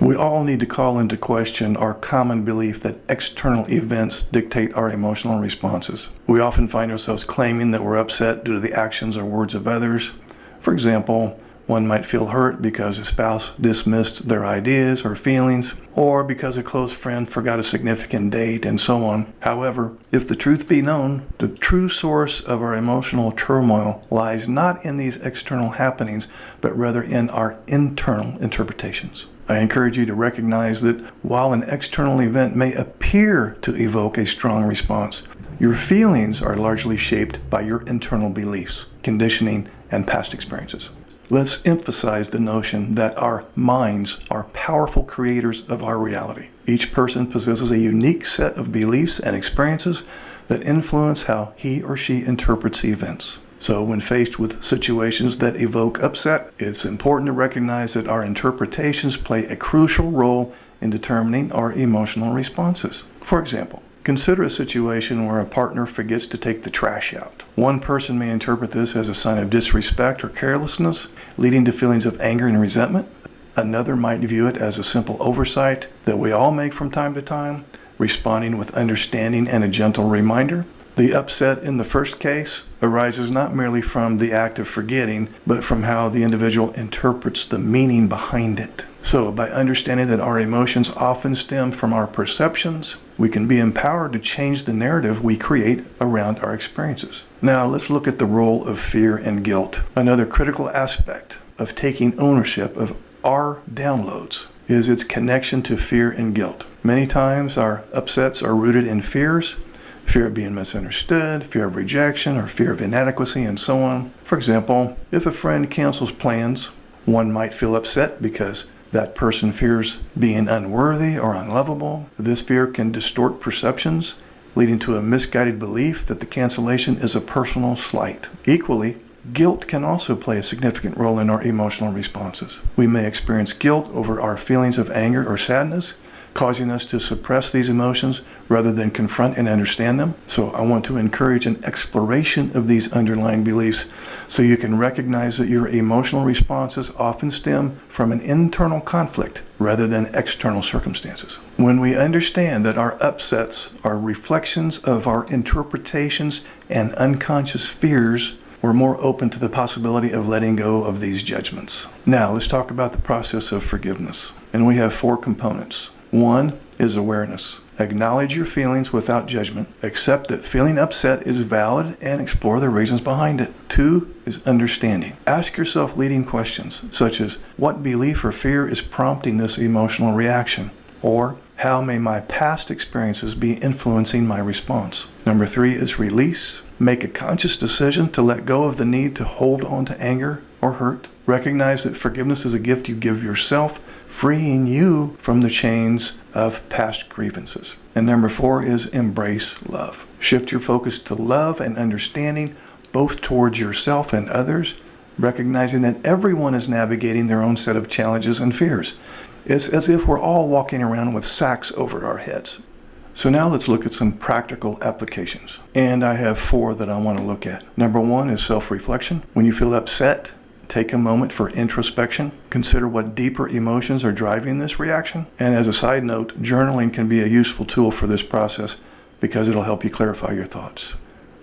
We all need to call into question our common belief that external events dictate our emotional responses. We often find ourselves claiming that we're upset due to the actions or words of others. For example, one might feel hurt because a spouse dismissed their ideas or feelings, or because a close friend forgot a significant date, and so on. However, if the truth be known, the true source of our emotional turmoil lies not in these external happenings, but rather in our internal interpretations. I encourage you to recognize that while an external event may appear to evoke a strong response, your feelings are largely shaped by your internal beliefs, conditioning, and past experiences. Let's emphasize the notion that our minds are powerful creators of our reality. Each person possesses a unique set of beliefs and experiences that influence how he or she interprets events. So when faced with situations that evoke upset, it's important to recognize that our interpretations play a crucial role in determining our emotional responses. For example, consider a situation where a partner forgets to take the trash out. One person may interpret this as a sign of disrespect or carelessness, leading to feelings of anger and resentment. Another might view it as a simple oversight that we all make from time to time, responding with understanding and a gentle reminder. The upset in the first case arises not merely from the act of forgetting, but from how the individual interprets the meaning behind it. So, by understanding that our emotions often stem from our perceptions, we can be empowered to change the narrative we create around our experiences. Now, let's look at the role of fear and guilt. Another critical aspect of taking ownership of our downloads is its connection to fear and guilt. Many times, our upsets are rooted in fears. Fear of being misunderstood, fear of rejection, or fear of inadequacy, and so on. For example, if a friend cancels plans, one might feel upset because that person fears being unworthy or unlovable. This fear can distort perceptions, leading to a misguided belief that the cancellation is a personal slight. Equally, guilt can also play a significant role in our emotional responses. We may experience guilt over our feelings of anger or sadness, causing us to suppress these emotions rather than confront and understand them. So I want to encourage an exploration of these underlying beliefs so you can recognize that your emotional responses often stem from an internal conflict rather than external circumstances. When we understand that our upsets are reflections of our interpretations and unconscious fears, we're more open to the possibility of letting go of these judgments. Now, let's talk about the process of forgiveness. And we have 4 components. 1 is awareness. Acknowledge your feelings without judgment. Accept that feeling upset is valid and explore the reasons behind it. 2 is understanding. Ask yourself leading questions such as, what belief or fear is prompting this emotional reaction? Or, how may my past experiences be influencing my response? Number 3 is release. Make a conscious decision to let go of the need to hold on to anger or hurt. Recognize that forgiveness is a gift you give yourself, freeing you from the chains of past grievances. And number 4 is embrace love. Shift your focus to love and understanding, both towards yourself and others, recognizing that everyone is navigating their own set of challenges and fears. It's as if we're all walking around with sacks over our heads. So now let's look at some practical applications. And I have 4 that I want to look at. Number 1 is self-reflection. When you feel upset, take a moment for introspection. Consider what deeper emotions are driving this reaction. And as a side note, journaling can be a useful tool for this process because it'll help you clarify your thoughts.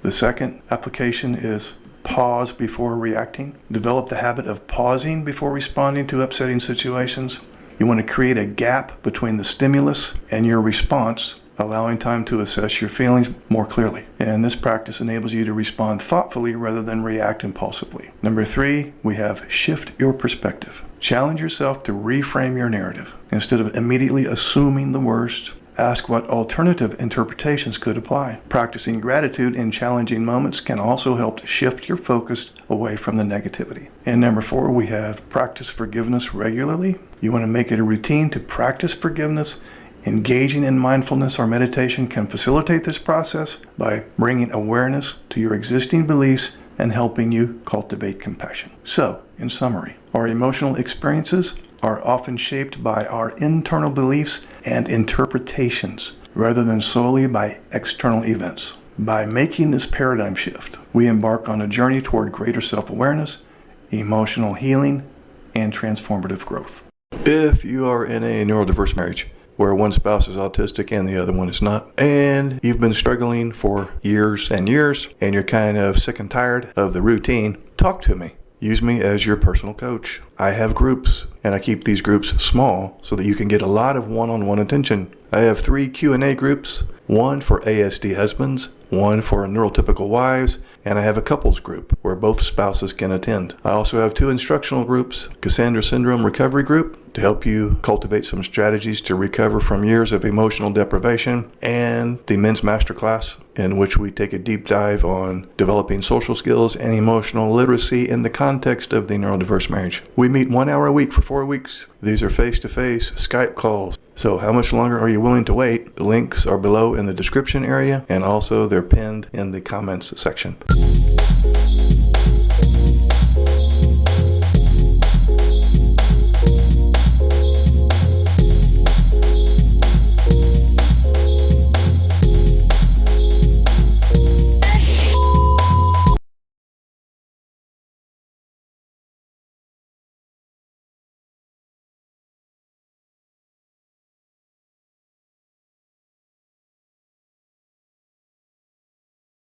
The second application is pause before reacting. Develop the habit of pausing before responding to upsetting situations. You want to create a gap between the stimulus and your response, allowing time to assess your feelings more clearly. And this practice enables you to respond thoughtfully rather than react impulsively. Number 3, we have shift your perspective. Challenge yourself to reframe your narrative. Instead of immediately assuming the worst, ask what alternative interpretations could apply. Practicing gratitude in challenging moments can also help to shift your focus away from the negativity. And number 4, we have practice forgiveness regularly. You want to make it a routine to practice forgiveness. Engaging in mindfulness or meditation can facilitate this process by bringing awareness to your existing beliefs and helping you cultivate compassion. So, in summary, our emotional experiences are often shaped by our internal beliefs and interpretations rather than solely by external events. By making this paradigm shift, we embark on a journey toward greater self-awareness, emotional healing, and transformative growth. If you are in a neurodiverse marriage where one spouse is autistic and the other one is not, and you've been struggling for years and years, and you're kind of sick and tired of the routine, talk to me. Use me as your personal coach. I have groups, and I keep these groups small so that you can get a lot of one-on-one attention. I have 3 Q&A groups, one for ASD husbands, one for neurotypical wives, and I have a couples group where both spouses can attend. I also have 2 instructional groups, Cassandra Syndrome Recovery Group, to help you cultivate some strategies to recover from years of emotional deprivation, and the Men's Masterclass, in which we take a deep dive on developing social skills and emotional literacy in the context of the neurodiverse marriage. We meet 1 hour a week for 4 weeks. These are face-to-face Skype calls. So how much longer are you willing to wait? The links are below in the description area, and also they're pinned in the comments section.